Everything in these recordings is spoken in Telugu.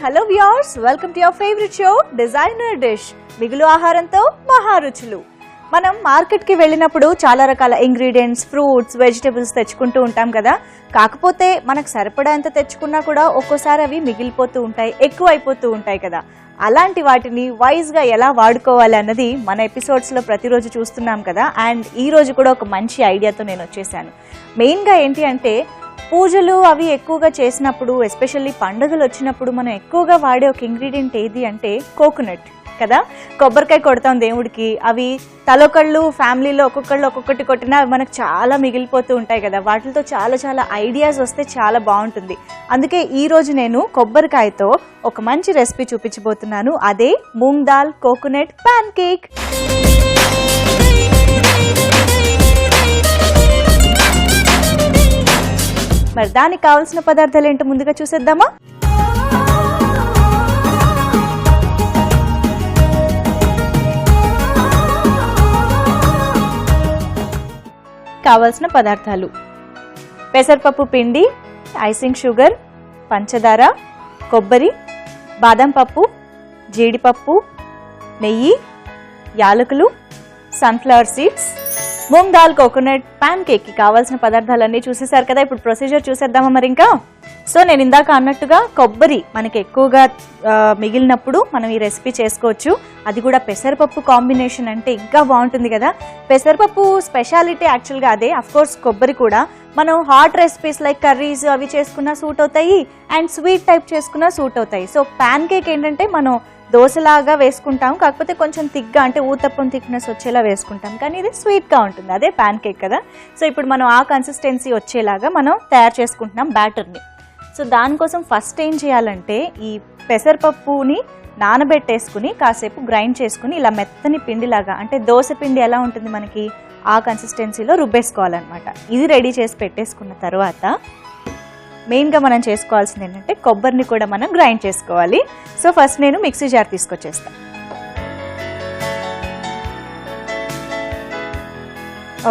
Hello viewers, welcome to your favourite show designer dish. మిగులు ఆహారంతో మహారుచులు. మనం మార్కెట్కి వెళ్ళినప్పుడు చాలా రకాల ఇంగ్రీడియంట్స్, ఫ్రూట్స్, వెజిటబుల్స్ తెచ్చుకుంటూ ఉంటాం కదా. కాకపోతే మనకు సరిపడేంత తెచ్చుకున్నా కూడా ఒక్కోసారి అవి మిగిలిపోతూ ఉంటాయి, ఎక్కువ అయిపోతూ ఉంటాయి కదా. అలాంటి వాటిని వైజ్గా ఎలా వాడుకోవాలి అన్నది మన ఎపిసోడ్స్లో ప్రతిరోజు చూస్తున్నాం కదా. అండ్ ఈ రోజు కూడా ఒక మంచి ఐడియాతో నేను వచ్చేసాను. మెయిన్గా ఏంటి అంటే, పూజలు అవి ఎక్కువగా చేసినప్పుడు, ఎస్పెషల్లీ పండుగలు వచ్చినప్పుడు మనం ఎక్కువగా వాడే ఒక ఇంగ్రీడియంట్ ఏది అంటే కోకోనట్ కదా. కొబ్బరికాయ కొడతాం దేవుడికి, అవి తలొకళ్ళు ఫ్యామిలీలో ఒక్కొక్కళ్ళు ఒక్కొక్కటి కొట్టినా మనకు చాలా మిగిలిపోతూ ఉంటాయి కదా. వాటితో చాలా చాలా ఐడియాస్ వస్తే చాలా బాగుంటుంది. అందుకే ఈరోజు నేను కొబ్బరికాయతో ఒక మంచి రెసిపీ చూపించబోతున్నాను. అదే moong dal coconut pan cake. మరి దానికి కావాల్సిన పదార్థాలు ఏంటో ముందుగా చూసేద్దామా. కావాల్సిన పదార్థాలు: పెసరపప్పు పిండి, ఐసింగ్ షుగర్, పంచదార, కొబ్బరి, బాదం పప్పు, జీడిపప్పు, నెయ్యి, యాలకులు, sunflower seeds. Moong dal coconut pan cake కి కావాల్సిన పదార్థాలన్నీ చూసేసారు కదా. ఇప్పుడు ప్రొసీజర్ చూసేద్దామా మరి. ఇంకా సో నేను ఇందాక అన్నట్టుగా కొబ్బరి మనకి ఎక్కువగా మిగిలినప్పుడు మనం ఈ రెసిపీ చేసుకోవచ్చు. అది కూడా పెసరపప్పు కాంబినేషన్ అంటే ఇంకా బాగుంటుంది కదా. పెసరపప్పు స్పెషాలిటీ యాక్చువల్గా అదే. అఫ్కోర్స్ కొబ్బరి కూడా మనం హాట్ రెసిపీస్ లైక్ కర్రీస్ అవి చేసుకున్నా సూట్ అవుతాయి, అండ్ స్వీట్ టైప్ చేసుకున్నా సూట్ అవుతాయి. సో ప్యాన్ కేక్ ఏంటంటే మనం దోశలాగా వేసుకుంటాం, కాకపోతే కొంచెం థిక్గా అంటే ఊతప్పం థిక్నెస్ వచ్చేలా వేసుకుంటాం, కానీ ఇది స్వీట్గా ఉంటుంది. అదే ప్యాన్ కేక్ కదా. సో ఇప్పుడు మనం ఆ కన్సిస్టెన్సీ వచ్చేలాగా మనం తయారు చేసుకుంటున్నాం బ్యాటర్ని. సో దానికోసం ఫస్ట్ ఏం చేయాలంటే, ఈ పెసరపప్పుని నానబెట్టేసుకుని కాసేపు గ్రైండ్ చేసుకుని ఇలా మెత్తని పిండిలాగా, అంటే దోశ పిండి ఎలా ఉంటుంది మనకి ఆ కన్సిస్టెన్సీలో రుబ్బేసుకోవాలన్నమాట. ఇది రెడీ చేసి పెట్టేసుకున్న తర్వాత మెయిన్గా మనం చేసుకోవాల్సింది ఏంటంటే కొబ్బరిని కూడా మనం గ్రైండ్ చేసుకోవాలి. సో ఫస్ట్ నేను మిక్సీ జార్ తీసుకొచ్చేస్తాను.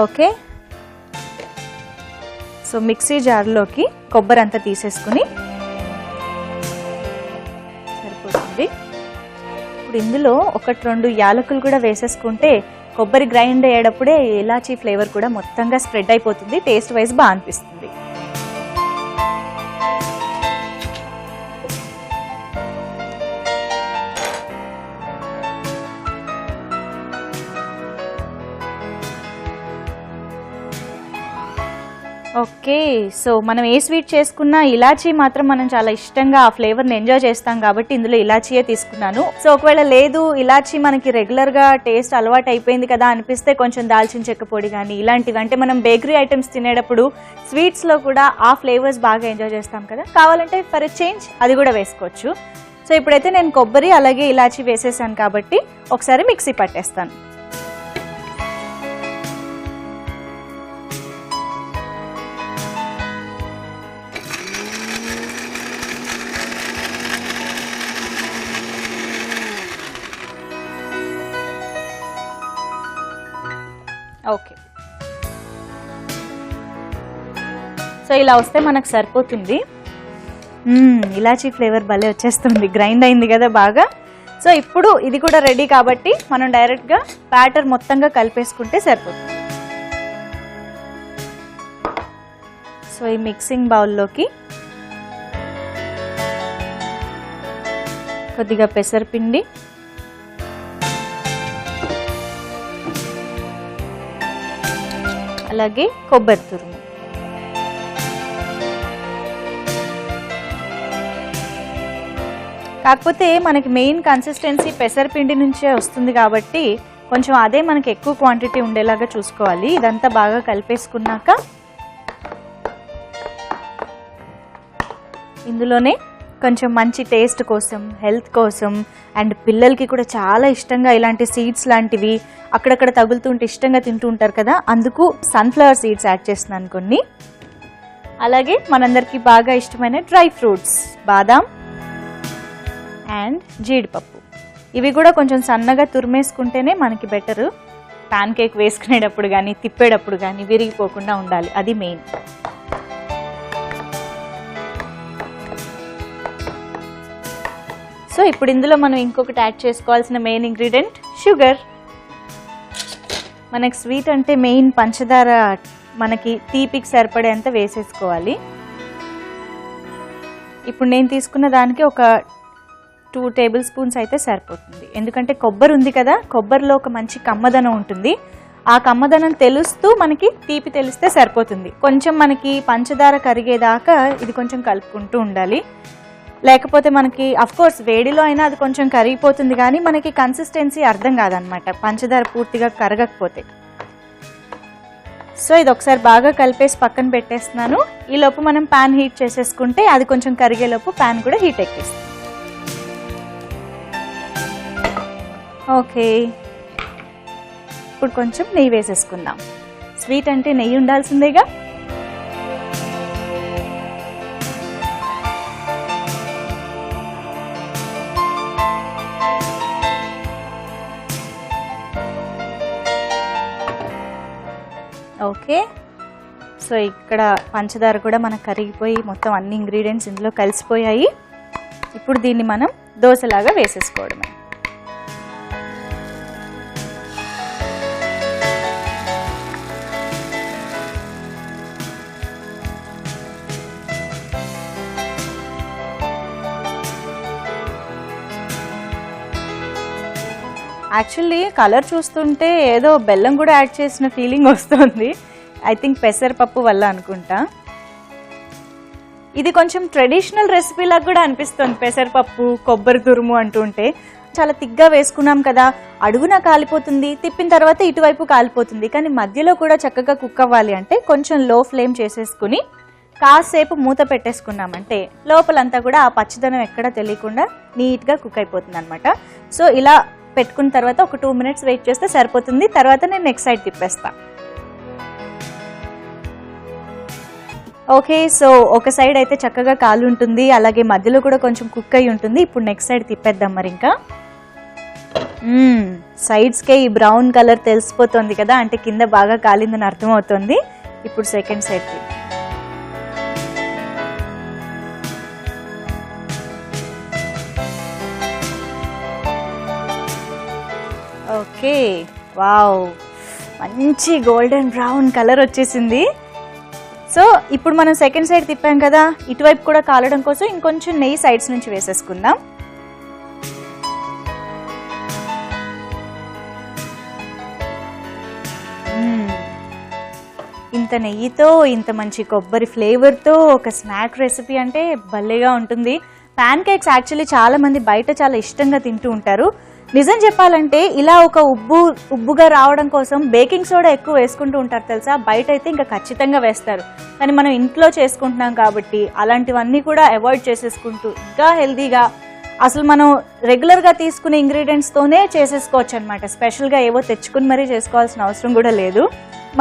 ఓకే, సో మిక్సీ జార్లోకి కొబ్బరి అంతా తీసేసుకుని సరిపోతుంది. ఇప్పుడు ఇందులో 1-2 యాలకులు కూడా వేసేసుకుంటే కొబ్బరి గ్రైండ్ అయ్యేటప్పుడే ఇలాచీ ఫ్లేవర్ కూడా మొత్తంగా స్ప్రెడ్ అయిపోతుంది, టేస్ట్ వైజ్ బాగా అనిపిస్తుంది. ఓకే, సో మనం ఏ స్వీట్ చేసుకున్నా ఇలాచీ మాత్రం మనం చాలా ఇష్టంగా ఆ ఫ్లేవర్ని ఎంజాయ్ చేస్తాం కాబట్టి ఇందులో ఇలాచీయే తీసుకున్నాను. సో ఒకవేళ లేదు ఇలాచీ మనకి రెగ్యులర్గా టేస్ట్ అలవాటు అయిపోయింది కదా అనిపిస్తే కొంచెం దాల్చిన చెక్క పొడి కానీ ఇలాంటివి, అంటే మనం బేకరీ ఐటమ్స్ తినేటప్పుడు స్వీట్స్లో కూడా ఆ ఫ్లేవర్స్ బాగా ఎంజాయ్ చేస్తాం కదా, కావాలంటే ఫర్ ఎ చేంజ్ అది కూడా వేసుకోవచ్చు. సో ఇప్పుడైతే నేను కొబ్బరి అలాగే ఇలాచీ వేసేసాను కాబట్టి ఒకసారి మిక్సీ పట్టేస్తాను. ఓకే, సో ఇలా వస్తే మనకు సరిపోతుంది. ఇలాచీ ఫ్లేవర్ భలే వచ్చేస్తుంది, గ్రైండ్ అయింది కదా బాగా. సో ఇప్పుడు ఇది కూడా రెడీ కాబట్టి మనం డైరెక్ట్గా బ్యాటర్ మొత్తంగా కలిపేసుకుంటే సరిపోతుంది. సో ఈ మిక్సింగ్ బౌల్లోకి కొద్దిగా పెసరపిండి, అలాగే కొబ్బరి తురుము, కాకపోతే మనకి మెయిన్ కన్సిస్టెన్సీ పెసరపిండి నుంచే వస్తుంది కాబట్టి కొంచెం అదే మనకి ఎక్కువ క్వాంటిటీ ఉండేలాగా చూసుకోవాలి. ఇదంతా బాగా కలిపేసుకున్నాక ఇందులోనే కొంచెం మంచి టేస్ట్ కోసం, హెల్త్ కోసం, అండ్ పిల్లలకి కూడా చాలా ఇష్టంగా ఇలాంటి సీడ్స్ లాంటివి అక్కడక్కడ తగులుతుంటే ఇష్టంగా తింటూ ఉంటారు కదా, అందుకు సన్ఫ్లవర్ సీడ్స్ యాడ్ చేస్తున్నాను కొన్ని. అలాగే మనందరికీ బాగా ఇష్టమైన డ్రై ఫ్రూట్స్, బాదాం అండ్ జీడిపప్పు, ఇవి కూడా కొంచెం సన్నగా తురిమేసుకుంటేనే మనకి బెటరు. ప్యాన్ కేక్ వేసుకునేటప్పుడు కానీ తిప్పేటప్పుడు కానీ విరిగిపోకుండా ఉండాలి, అది మెయిన్. సో ఇప్పుడు ఇందులో మనం ఇంకొకటి యాడ్ చేసుకోవాల్సిన మెయిన్ ఇంగ్రీడియంట్ షుగర్. మనకి స్వీట్ అంటే మెయిన్ పంచదార మనకి తీపికి సరిపడేంత వేసేసుకోవాలి. ఇప్పుడు నేను తీసుకున్న దానికి ఒక 2 టేబుల్ స్పూన్స్ అయితే సరిపోతుంది. ఎందుకంటే కొబ్బరి ఉంది కదా, కొబ్బరిలో ఒక మంచి కమ్మదనం ఉంటుంది. ఆ కమ్మదనం తెలుస్తూ మనకి తీపి తెలిస్తే సరిపోతుంది. కొంచెం మనకి పంచదార కరిగేదాకా ఇది కొంచెం కలుపుకుంటూ ఉండాలి. లేకపోతే మనకి అఫ్కోర్స్ వేడిలో అయినా అది కొంచెం కరిగిపోతుంది, కానీ మనకి కన్సిస్టెన్సీ అర్థం కాదనమాట పంచదార పూర్తిగా కరగకపోతే. సో ఇది ఒకసారి బాగా కలిపేసి పక్కన పెట్టేస్తున్నాను. ఈలోపు మనం ప్యాన్ హీట్ చేసేసుకుంటే అది కొంచెం కరిగేలోపు ప్యాన్ కూడా హీట్ ఎక్కిస్తుంది. ఓకే, ఇప్పుడు కొంచెం నెయ్యి వేసేసుకుందాం. స్వీట్ అంటే నెయ్యి ఉండాల్సిందేగా. ఓకే, సో ఇక్కడ పంచదార కూడా మనకు కరిగిపోయి మొత్తం అన్ని ఇంగ్రీడియంట్స్ ఇందులో కలిసిపోయాయి. ఇప్పుడు దీన్ని మనం దోశలాగా వేసేసుకోవడమే. యాక్చువల్లీ కలర్ చూస్తుంటే ఏదో బెల్లం కూడా యాడ్ చేసిన ఫీలింగ్ వస్తుంది. ఐ థింక్ పెసరపప్పు వల్ల అనుకుంటా. ఇది కొంచెం ట్రెడిషనల్ రెసిపీ లాగా కూడా అనిపిస్తుంది. పెసరపప్పు కొబ్బరి తురుము అంటుంటే చాలా తిగ్గా వేసుకున్నాం కదా, అడుగున కాలిపోతుంది, తిప్పిన తర్వాత ఇటువైపు కాలిపోతుంది. కానీ మధ్యలో కూడా చక్కగా కుక్ అవ్వాలి అంటే కొంచెం లో ఫ్లేమ్ చేసేసుకుని కాసేపు మూత పెట్టేసుకున్నామంటే లోపలంతా కూడా ఆ పచ్చిదనం ఎక్కడా తెలియకుండా నీట్గా కుక్ అయిపోతుంది అనమాట. సో ఇలా పెట్టుకున్న తర్వాత ఒక 2 మినిట్స్ వెయిట్ చేస్తే సరిపోతుంది. తర్వాత నేను నెక్స్ట్ సైడ్ తిప్పేస్తా. ఓకే, సో ఒక సైడ్ అయితే చక్కగా కాలు ఉంటుంది, అలాగే మధ్యలో కూడా కొంచెం కుక్ అయి ఉంటుంది. ఇప్పుడు నెక్స్ట్ సైడ్ తిప్పేద్దాం. మరి ఇంకా సైడ్స్కే ఈ బ్రౌన్ కలర్ తెలిసిపోతుంది కదా, అంటే కింద బాగా కాలిందని అర్థమవుతుంది. ఇప్పుడు సెకండ్ సైడ్ తిప్పి ఓకే, వావ్, మంచి గోల్డెన్ బ్రౌన్ కలర్ వచ్చేసింది. సో ఇప్పుడు మనం సెకండ్ సైడ్ తిప్పాం కదా, ఇటువైపు కూడా కాలడం కోసం ఇంకొంచెం నెయ్యి సైడ్స్ నుంచి వేసేసుకుందాం. ఇంత నెయ్యితో ఇంత మంచి కొబ్బరి ఫ్లేవర్తో ఒక స్నాక్ రెసిపీ అంటే భలేగా ఉంటుంది. ప్యాన్ కేక్స్ యాక్చువల్లీ చాలా మంది బయట చాలా ఇష్టంగా తింటూ ఉంటారు. నిజం చెప్పాలంటే ఇలా ఒక ఉబ్బుగా రావడం కోసం బేకింగ్ సోడా ఎక్కువ వేసుకుంటూ ఉంటారు తెలుసా. బయట అయితే ఇంకా ఖచ్చితంగా వేస్తారు, కానీ మనం ఇంట్లో చేసుకుంటున్నాం కాబట్టి అలాంటివన్నీ కూడా అవాయిడ్ చేసేసుకుంటూ ఇంకా హెల్తీగా అసలు మనం రెగ్యులర్గా తీసుకునే ఇంగ్రీడియంట్స్తోనే చేసేసుకోవచ్చు అనమాట. స్పెషల్గా ఏవో తెచ్చుకుని మరీ చేసుకోవాల్సిన అవసరం కూడా లేదు.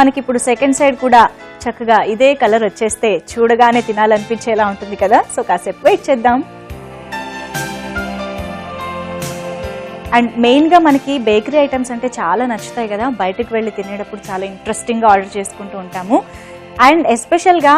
మనకి ఇప్పుడు సెకండ్ సైడ్ కూడా చక్కగా ఇదే కలర్ వచ్చేస్తే చూడగానే తినాలనిపించేలా ఉంటుంది కదా. సో కాసేపు వెయిట్ చేద్దాం. అండ్ మెయిన్గా మనకి బేకరీ ఐటమ్స్ అంటే చాలా నచ్చుతాయి కదా, బయటకు వెళ్ళి తినేటప్పుడు చాలా ఇంట్రెస్టింగ్గా ఆర్డర్ చేసుకుంటూ ఉంటాము. అండ్ ఎస్పెషల్గా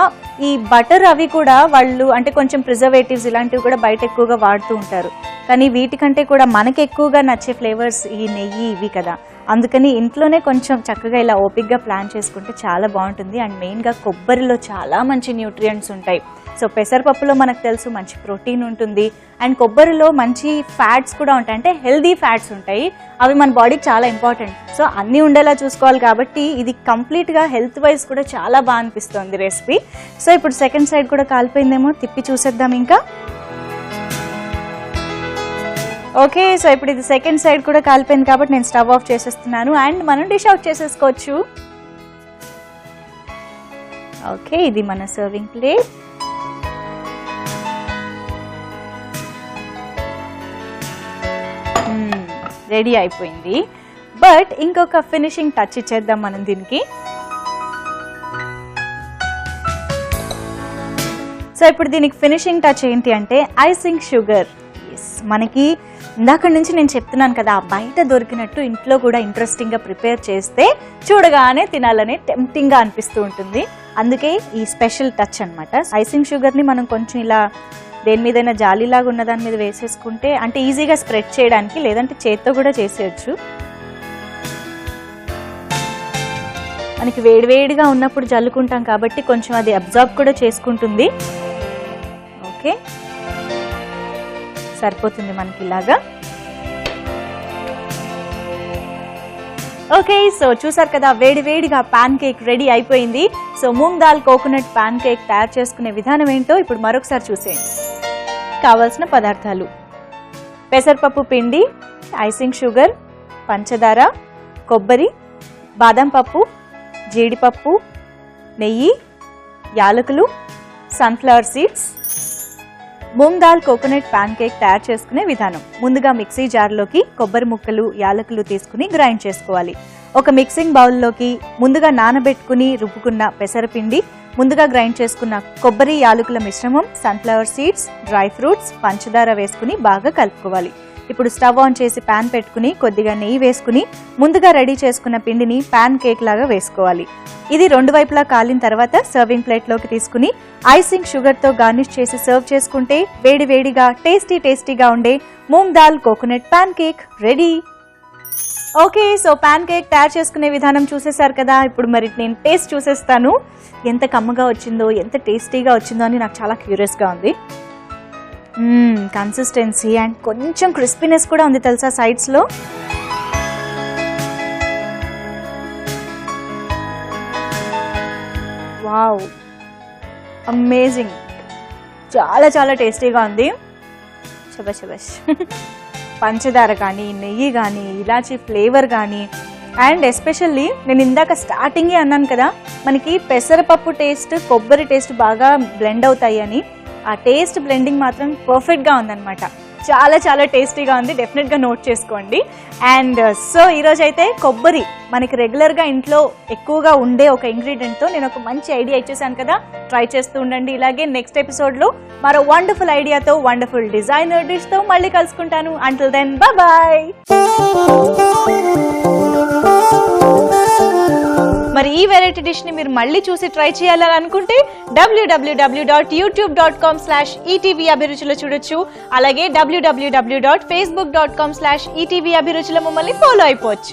ఈ బటర్ అవి కూడా వాళ్ళు అంటే కొంచెం ప్రిజర్వేటివ్స్ ఇలాంటివి కూడా బయట ఎక్కువగా వాడుతూ ఉంటారు. కానీ వీటికంటే కూడా మనకి ఎక్కువగా నచ్చే ఫ్లేవర్స్ ఈ నెయ్యి ఇవి కదా. అందుకని ఇంట్లోనే కొంచెం చక్కగా ఇలా ఓపిక్గా ప్లాన్ చేసుకుంటే చాలా బాగుంటుంది. అండ్ మెయిన్గా కొబ్బరిలో చాలా మంచి న్యూట్రియంట్స్ ఉంటాయి. సో పెసరపప్పులో మనకు తెలుసు మంచి ప్రోటీన్ ఉంటుంది, అండ్ కొబ్బరిలో మంచి ఫ్యాట్స్ కూడా ఉంటాయి, అంటే హెల్దీ ఫ్యాట్స్ ఉంటాయి. అవి మన బాడీకి చాలా ఇంపార్టెంట్. సో అన్నీ ఉండేలా చూసుకోవాలి కాబట్టి ఇది కంప్లీట్గా హెల్త్ వైజ్ కూడా చాలా బాగా అనిపిస్తుంది రెసిపీ. సో ఇప్పుడు సెకండ్ సైడ్ కూడా కాలిపోయిందేమో, తిప్పి చూసేద్దాం ఇంకా. ఓకే, సో ఇప్పుడు ఇది సెకండ్ సైడ్ కూడా కాలిపోయింది కాబట్టి నేను స్టవ్ ఆఫ్ చేసేస్తున్నాను అండ్ మనం డిష్ అవుట్ చేసేసుకోవచ్చు. ఓకే, ఇది మన సర్వింగ్ ప్లేట్. రెడీ అయిపోయింది. బట్ ఇంకొక ఫినిషింగ్ టచ్ ఇచ్చేద్దాం మనం దీనికి. సో ఇప్పుడు దీనికి ఫినిషింగ్ టచ్ ఏంటి అంటే ఐసింగ్ షుగర్. మనకి ఇందాక నుంచి నేను చెప్తున్నాను కదా, బయట దొరికినట్టు ఇంట్లో కూడా ఇంట్రెస్టింగ్గా ప్రిపేర్ చేస్తే చూడగానే తినాలని టెంప్టింగ్గా అనిపిస్తూ ఉంటుంది. అందుకే ఈ స్పెషల్ టచ్ అనమాట. ఐసింగ్ షుగర్ని మనం కొంచెం ఇలా దేని మీదైనా జాలీలాగా ఉన్న దాని మీద వేసేసుకుంటే అంటే ఈజీగా స్ప్రెడ్ చేయడానికి, లేదంటే చేత్తో కూడా చేసేయచ్చు. మనకి వేడివేడిగా ఉన్నప్పుడు జల్లుకుంటాం కాబట్టి కొంచెం అది అబ్జార్బ్ కూడా చేసుకుంటుంది. ఓకే, సరిపోతుంది మనకి ఇలాగా. ఓకే, సో చూసారు కదా, వేడివేడిగా పాన్ కేక్ రెడీ అయిపోయింది. So moong dal coconut pan cake తయారు చేసుకునే విధానం ఏంటో ఇప్పుడు మరొకసారి చూసేయండి. కావాల్సిన పదార్థాలు: పెసరపప్పు పిండి, ఐసింగ్ షుగర్, పంచదార, కొబ్బరి, బాదం పప్పు, జీడిపప్పు, నెయ్యి, యాలకులు, sunflower seeds. Moong dal coconut pan cake తయారు చేసుకునే విధానం: ముందుగా మిక్సీ జార్లోకి కొబ్బరి ముక్కలు, యాలకులు తీసుకుని గ్రైండ్ చేసుకోవాలి. ఒక మిక్సింగ్ బౌల్లోకి ముందుగా నానబెట్టుకుని రుబ్బుకున్న పెసరపిండి, ముందుగా గ్రైండ్ చేసుకున్న కొబ్బరి యాలకుల మిశ్రమం, సన్ఫ్లవర్ సీడ్స్, డ్రై ఫ్రూట్స్, పంచదార వేసుకుని బాగా కలుపుకోవాలి. ఇప్పుడు స్టవ్ ఆన్ చేసి పాన్ పెట్టుకుని కొద్దిగా నెయ్యి వేసుకుని ముందుగా రెడీ చేసుకున్న పిండిని పాన్ కేక్ లాగా వేసుకోవాలి. ఇది రెండు వైపులా కాలిన తర్వాత సర్వింగ్ ప్లేట్లోకి తీసుకుని ఐసింగ్ షుగర్తో గార్నిష్ చేసి సర్వ్ చేసుకుంటే వేడివేడిగా టేస్టీగా ఉండే moong dal coconut pan cake ready. Okay, so pan cake తయారు చేసుకునే విధానం చూసేశారు కదా. ఇప్పుడు మరి నేను టేస్ట్ చూసేస్తాను. ఎంత కమ్మగా వచ్చిందో, ఎంత టేస్టీగా వచ్చిందో అని నాకు చాలా క్యూరియస్గా ఉంది. కన్సిస్టెన్సీ అండ్ కొంచెం క్రిస్పీనెస్ కూడా ఉంది తెలుసా సైడ్స్లో. వావ్, అమేజింగ్, చాలా టేస్టీగా ఉంది. శభాష్. పంచదార కానీ, నెయ్యి కానీ, ఇలాచీ ఫ్లేవర్ కానీ, అండ్ ఎస్పెషల్లీ నేను ఇందాక స్టార్టింగే అన్నాను కదా, మనకి పెసరపప్పు టేస్ట్, కొబ్బరి టేస్ట్ బాగా బ్లెండ్ అవుతాయి అని. ఆ టేస్ట్ బ్లెండింగ్ మాత్రం పర్ఫెక్ట్గా ఉందన్నమాట. చాలా టేస్టీగా ఉంది, డెఫినెట్గా నోట్ చేసుకోండి. అండ్ సో ఈరోజు అయితే కొబ్బరి మనకి రెగ్యులర్గా ఇంట్లో ఎక్కువగా ఉండే ఒక ఇంగ్రీడియంట్తో నేను ఒక మంచి ఐడియా ఇచ్చేసాను కదా. ట్రై చేస్తూ ఉండండి. ఇలాగే నెక్స్ట్ ఎపిసోడ్లో మరో వండర్ఫుల్ ఐడియాతో, వండర్ఫుల్ డిజైనర్ డిష్తో మళ్ళీ కలుసుకుంటాను. Until then, bye. మరి ఈ వెరైటీ డిష్ ని మీరు మళ్ళీ చూసి ట్రై చేయాలని అనుకుంటే www.youtube.com/ETV అభిరుచిలో చూడొచ్చు. అలాగే www.facebook.com/ETV అభిరుచిలో మమ్మల్ని ఫాలో అయిపోవచ్చు.